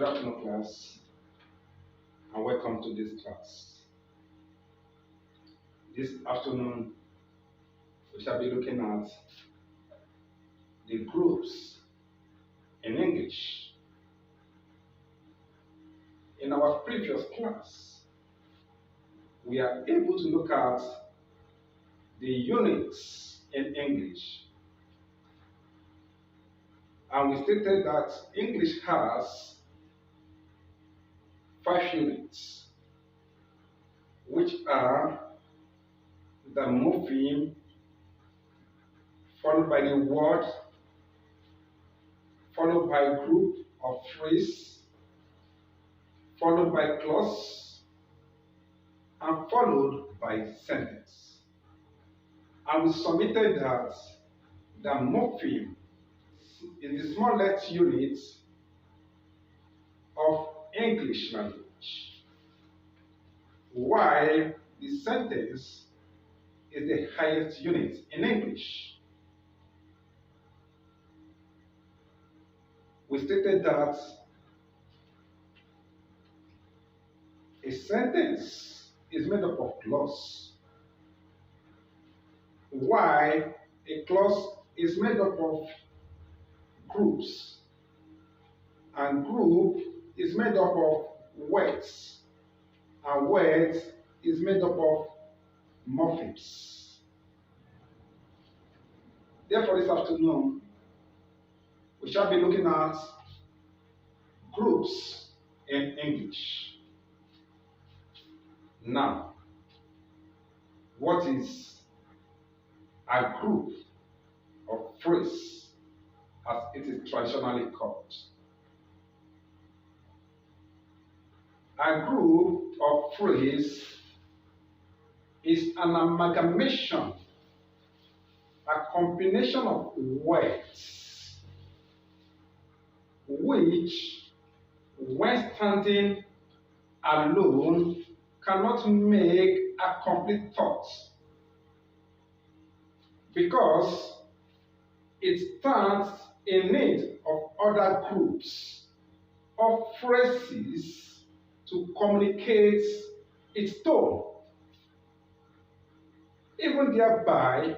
Good afternoon, class, and welcome to this class. This afternoon, we shall be looking at the groups in English. In our previous class, we are able to look at the units in English. And we stated that English has 5 units, which are the morpheme, followed by the word, followed by a group of phrase, followed by clause, and followed by sentence. And we submitted that the morpheme is the smallest unit of English language, while the sentence is the highest unit in English. We stated that a sentence is made up of clause, while a clause is made up of groups, and group is made up of words, and words is made up of morphemes. Therefore, this afternoon, we shall be looking at groups in English. Now, what is a group of phrase, as it is traditionally called? A group of phrase is an amalgamation, a combination of words, which, when standing alone, cannot make a complete thought, because it stands in need of other groups of phrases to communicate its tone, even thereby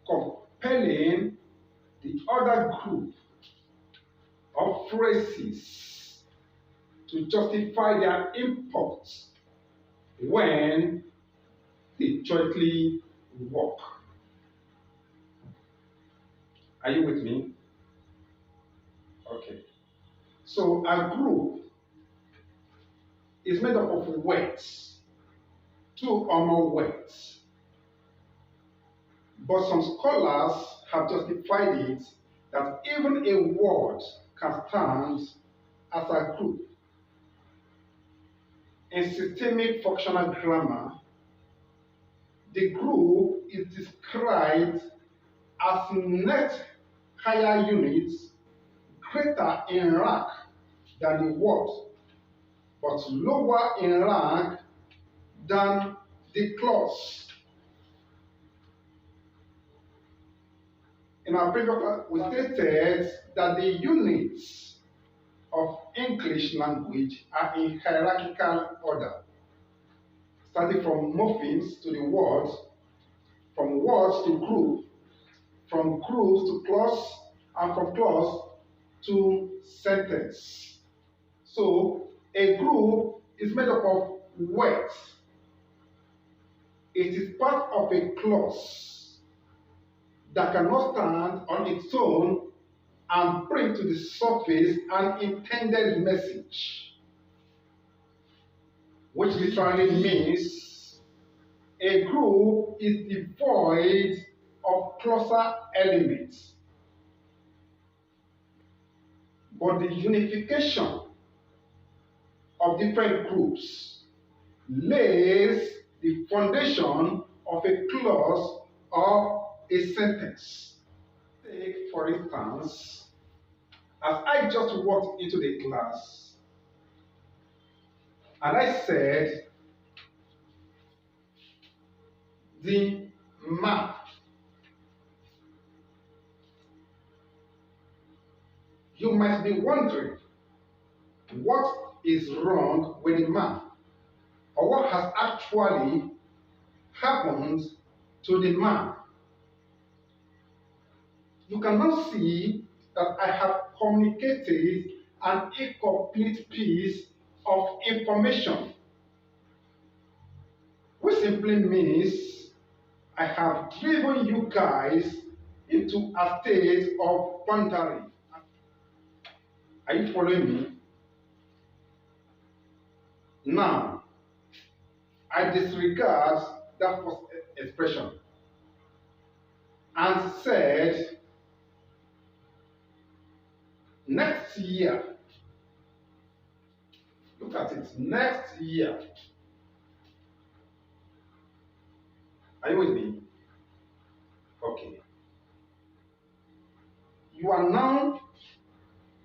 compelling the other group of phrases to justify their import when they jointly work. Are you with me? Okay. So a group is made up of words, 2 or more words. But some scholars have justified it that even a word can stand as a group. In systemic functional grammar, the group is described as next higher units greater in rank than the word, but lower in rank than the clause. In our previous class, we stated that the units of English language are in hierarchical order, starting from morphemes to the words, from words to group, from groups to clause, and from clause to sentence. So a group is made up of words. It is part of a clause that cannot stand on its own and bring to the surface an intended message, which literally means a group is devoid of clausal elements. But the unification of different groups lays the foundation of a clause or a sentence. Take, for instance, as I just walked into the class and I said, the map. You might be wondering, what is wrong with the man, or what has actually happened to the man. You cannot see that I have communicated an incomplete piece of information, which simply means I have driven you guys into a state of boundary. Are you following me? Now, I disregard that first expression and said, next year, look at it, next year. Are you with me? Okay. You are now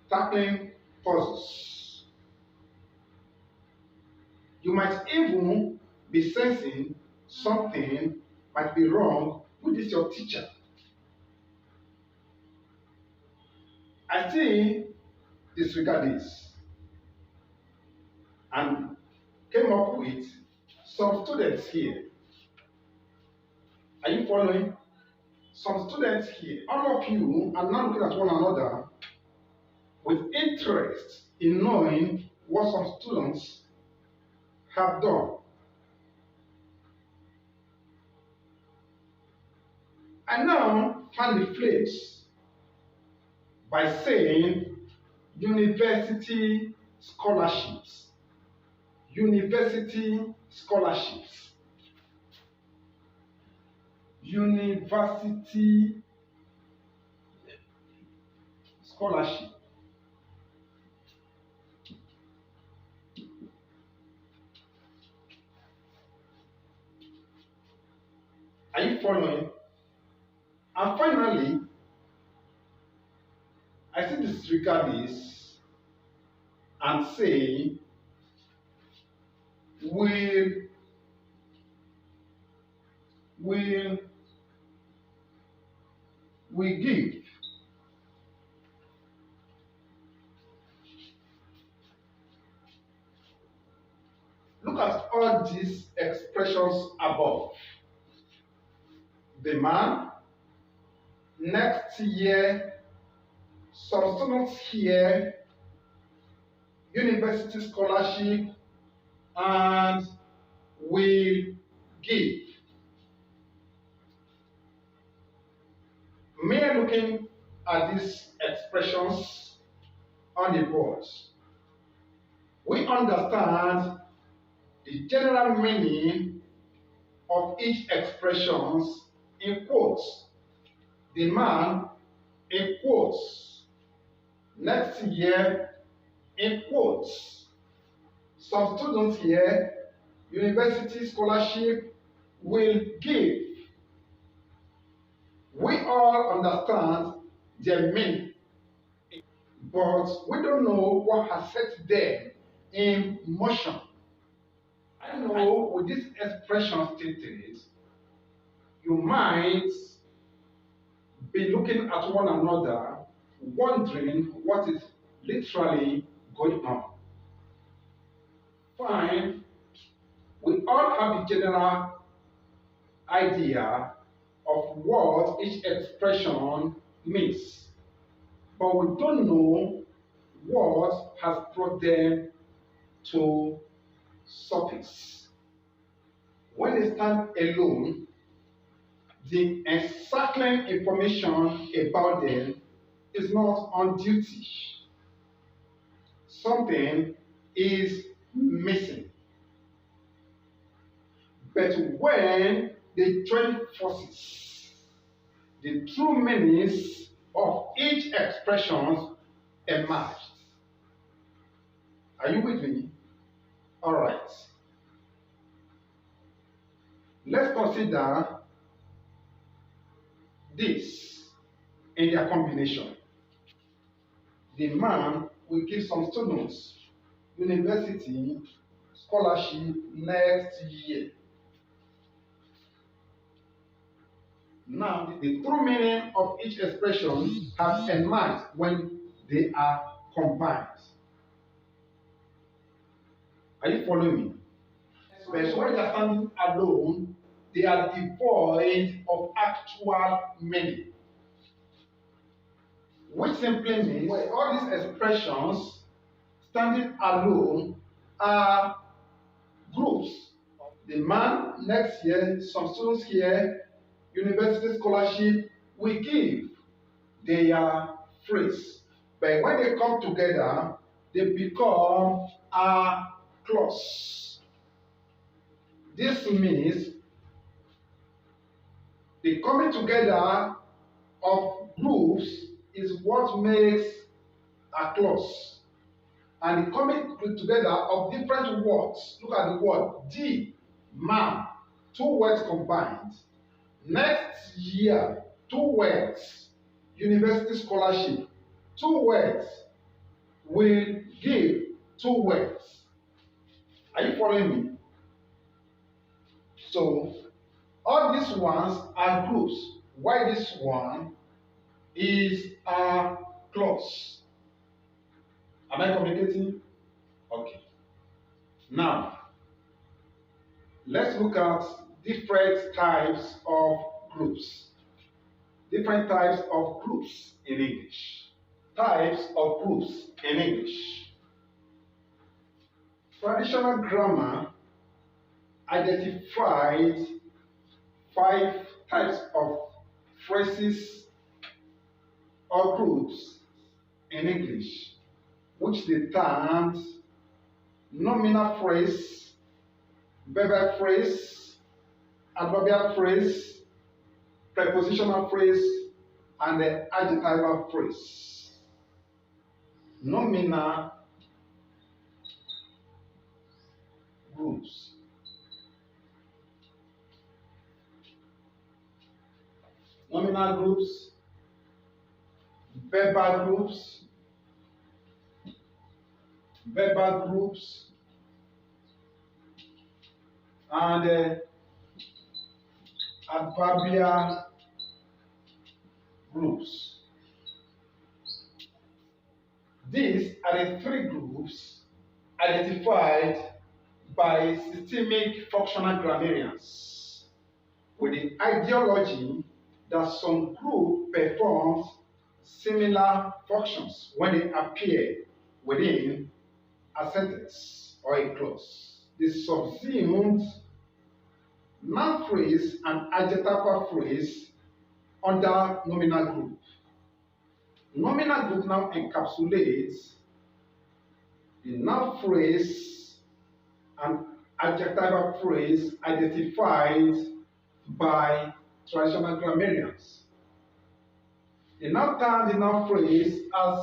tackling puzzles. You might even be sensing something might be wrong with this your teacher. I still disregard this and came up with some students here. Are you following? Some students here, all of you are now looking at one another with interest in knowing what some students have done. I now fan the flames by saying university scholarships. University scholarships. University scholarship. Are you following? And finally, I still disregard this and say, will we give look at all these expressions above. The man, next year, some students here, university scholarship, and will give. Me looking at these expressions on the board, we understand the general meaning of each expression in quotes. The man in quotes. Next year in quotes. Some students here, university scholarship will give. We all understand their meaning, but we don't know what has set them in motion. I know with this expression stated, you might be looking at one another, wondering what is literally going on. Fine, we all have the general idea of what each expression means, but we don't know what has brought them to surface. When they stand alone, the encircling information about them is not on duty. Something is missing. But when they join forces, the true meanings of each expression emerged. Are you with me? All right. Let's consider this in their combination. The man will give some students university scholarship next year. Now, the true meaning of each expression has emerged when they are combined. Are you following me? But when they are standing alone, they are devoid of actual meaning. Which simply means all these expressions standing alone are groups. The man next year, some students here, university scholarship, we give their phrase. But when they come together, they become a clause. This means the coming together of groups is what makes a clause. And the coming together of different words. Look at the word the man, two words combined. Next year, two words, university scholarship, two words will give two words. Are you following me? So, all these ones are groups. Why this one is a clause? Am I communicating? Okay. Now, let's look at different types of groups. Different types of groups in English. Types of groups in English. Traditional grammar identified 5 types of phrases or groups in English, which they termed nominal phrase, verbal phrase, adverbial phrase, prepositional phrase, and the adjectival phrase. Nominal groups. Nominal groups, verbal groups, and adverbial groups. These are the 3 groups identified by systemic functional grammarians with the ideology that some group performs similar functions when they appear within a sentence or a clause. The subsumed noun phrase and adjective phrase under nominal group. Nominal group now encapsulates the noun phrase and adjective phrase identified by traditional grammarians. They now term the noun phrase as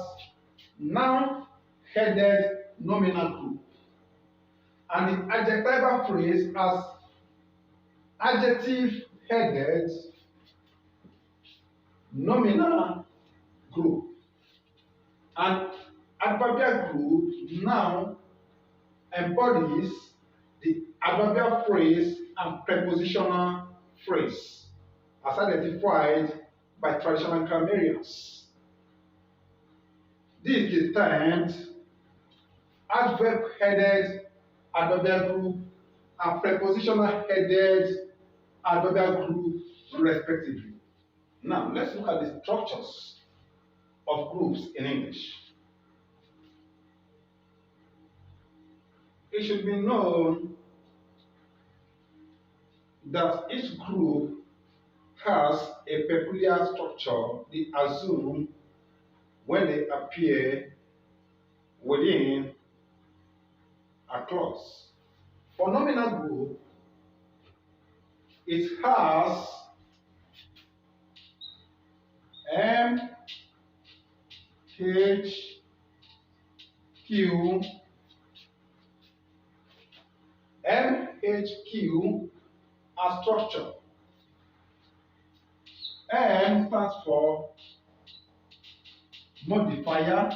noun-headed nominal group, and the adjective phrase as adjective-headed nominal group. And adverbial group now embodies the adverbial phrase and prepositional phrase as identified by traditional grammarians. This is termed adverb-headed adverbial group and prepositional-headed adverbial group, respectively. Now, let's look at the structures of groups in English. It should be known that each group has a peculiar structure they assume when they appear within a clause. For nominal group, it has M, H, Q, M, H, Q as structure. M stands for modifier.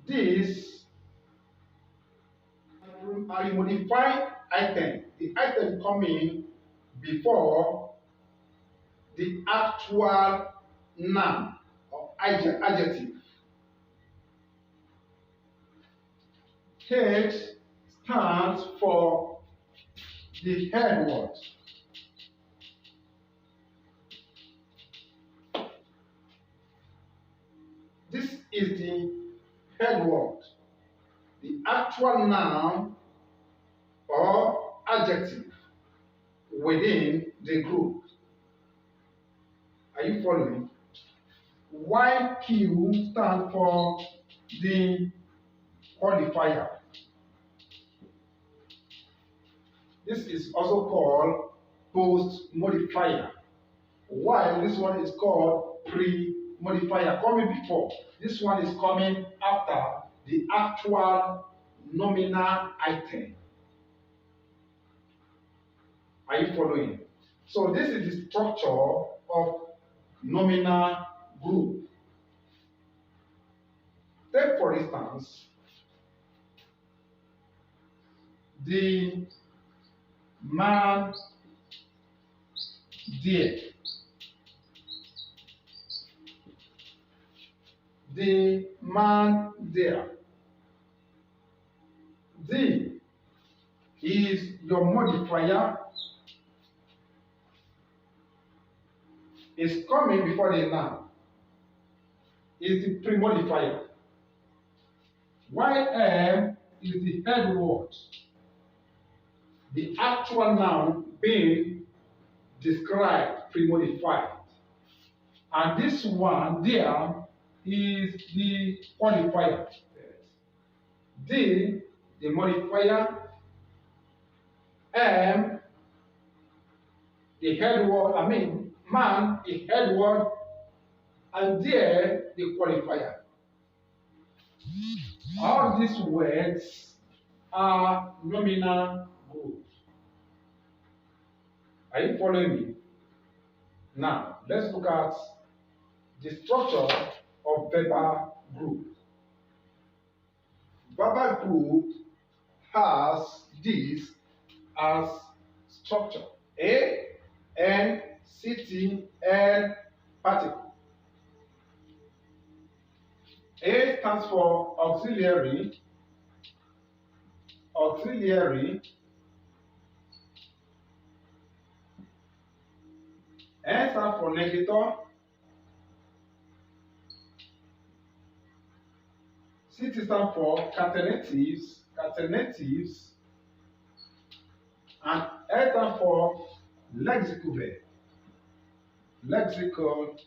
This are a modified item. The item coming before the actual noun or adjective. H stands for the head word. This is the head word, the actual noun or adjective within the group. Are you following? While Q stands for the qualifier. This is also called post modifier, while this one is called pre-modifier, coming before. This one is coming after the actual nominal item. Are you following? So this is the structure of nominal group. Take for instance, the man there. The man there. The is your modifier. Is coming before the noun. Is the pre-modifier. YM is the head word. The actual noun being described, pre-modified. And this one there is the qualifier. The modifier, M, the head word, man, the head word, and there, the qualifier. All these words are nominal groups. Are you following me? Now, let's look at the structure of verbal group. Verbal group has this as structure: A, N, city, N, particle. A stands for auxiliary. Auxiliary. N stands for negator. City stands for catenatives. Catenatives. And L stands for lexical verb. Lexical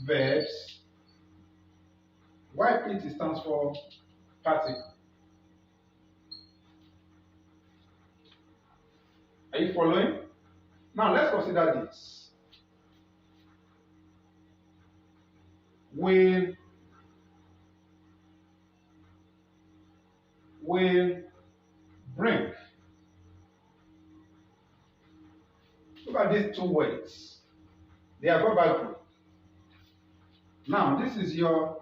verbs. YPT stands for particle. Are you following? Now let's consider this. Will bring. Look at these two words. They are verbal group. Now this is your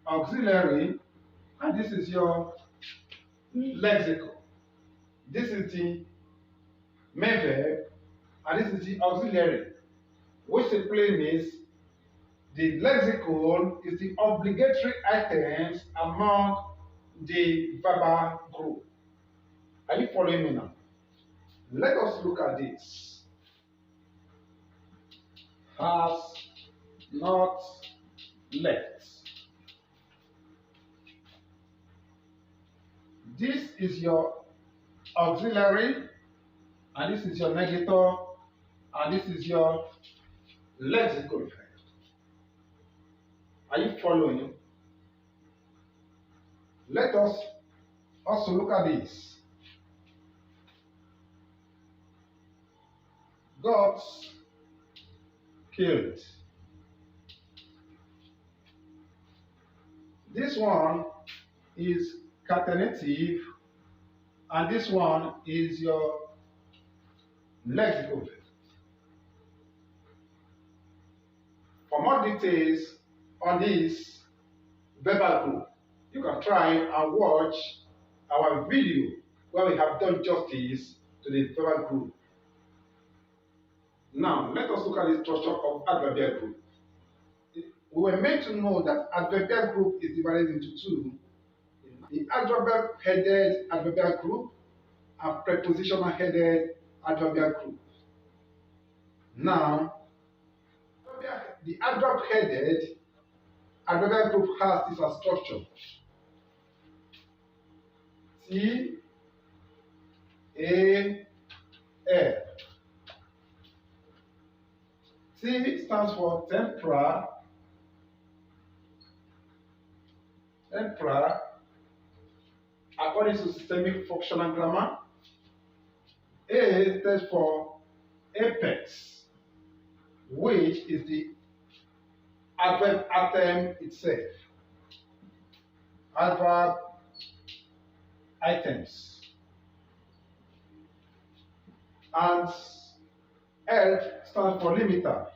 auxiliary and this is your lexical. This is the main verb and this is the auxiliary, which simply means the lexical is the obligatory items among the verbal group. Are you following me now? Let us look at this. Has not left. This is your auxiliary, and this is your negator, and this is your lexical verb. Are you following? Let us also look at this. Got killed. This one is catenative, and this one is your lexical verb. For more details on this verbal group, you can try and watch our video where we have done justice to the verbal group. Now, let us look at the structure of adverbial group. we were meant to know that adverbial group is divided into two: the adverb-headed adverbial group and prepositional-headed adverbial group. Now, the adverb-headed adverbial group has this as structure: T, A, L. T stands for temporal, according to systemic functional grammar. A stands for apex, which is the adverb item itself. Adverb items. And L stands for limiter.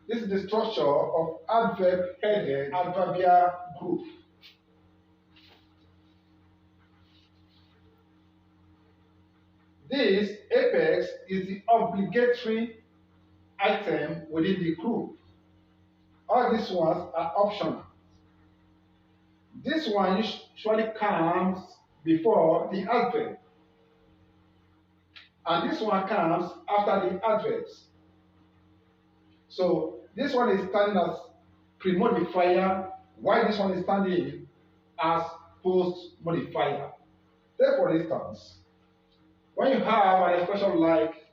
This is the structure of adverb-headed adverbial group. This apex is the obligatory item within the group. All these ones are optional. This one usually comes before the adverb, and this one comes after the adverbs. So this one is standing as pre-modifier, while this one is standing as post-modifier. Take for instance, when you have an expression like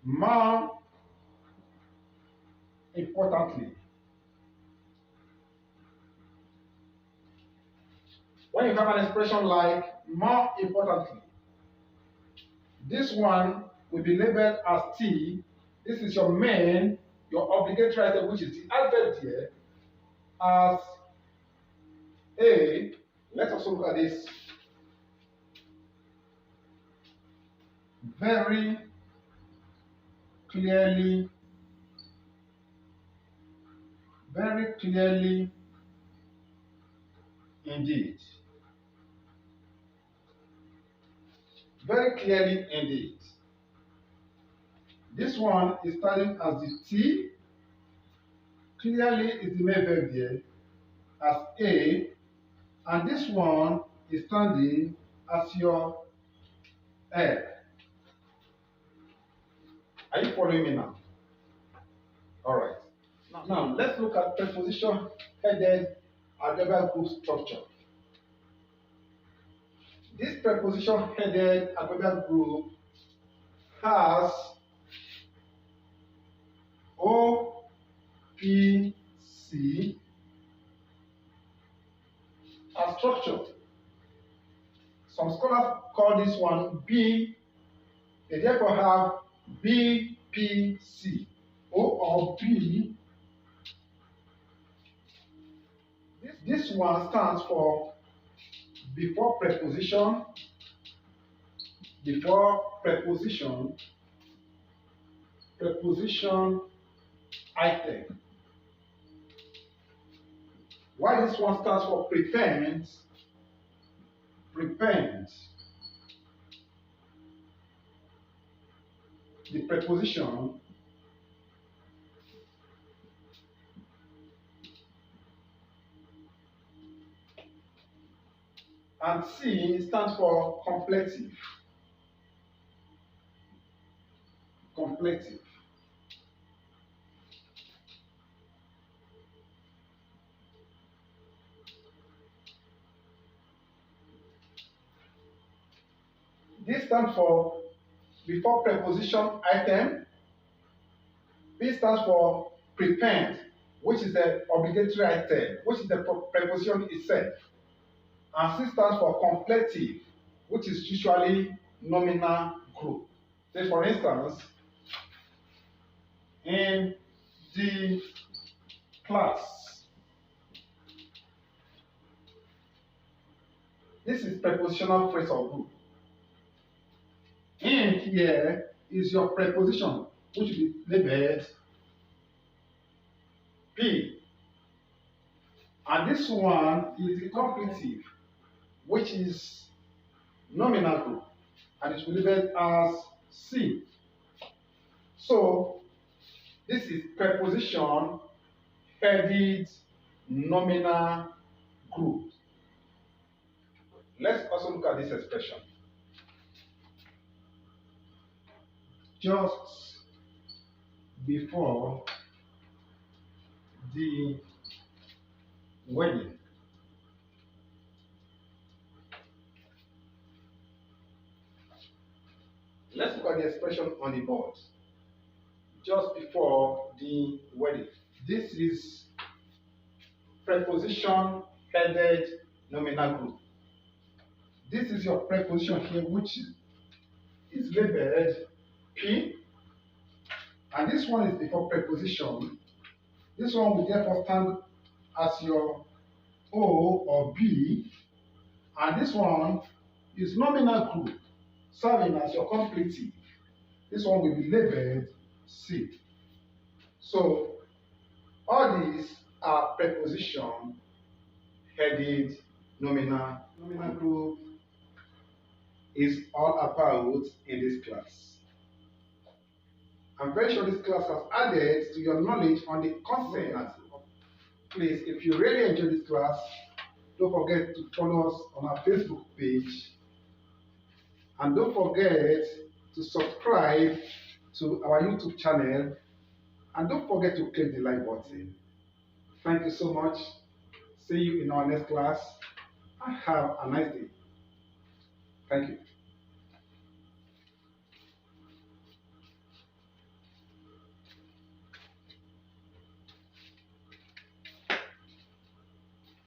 more importantly, when you have an expression like more importantly, this one will be labeled as T. This is your main, your obligatory item, which is the adverb here, as A. Let's also look at this. Very clearly indeed. Very clearly indeed. This one is starting as the T. Clearly is the main verb here as A, and this one is standing as your L. Are you following me now? All right. Now let's look at preposition-headed adverbial group structure. This preposition-headed adverbial group has O, P, C as structure. Some scholars call this one B. They therefore have B, P, C. O or B. This one stands for before preposition, preposition item. Why this one stands for prepend, the preposition and C stands for completive. This stands for before preposition item. P stands for prepend, which is the obligatory item, which is the preposition itself. And C stands for completive, which is usually nominal group. Say for instance, in the class. This is prepositional phrasal group. In here is your preposition, which will be labeled P. And this one is the completive, which is nominal group, and it will be labeled as C. So this is preposition headed nominal group. Let's also look at this expression. Just before the wedding. Let's look at the expression on the board. Just before the wedding. This is preposition headed nominal group. This is your preposition here, which is labeled P, and this one is before preposition. This one will therefore stand as your O or B, and this one is nominal group, serving as your completive. This one will be labeled C. So all these are preposition headed nominal. Nominal group is all about in this class. I'm very sure this class has added to your knowledge on the content. Please, if you really enjoy this class, don't forget to follow us on our Facebook page, and don't forget to subscribe to our YouTube channel, and don't forget to click the like button. Thank you so much. See you in our next class, and have a nice day. Thank you.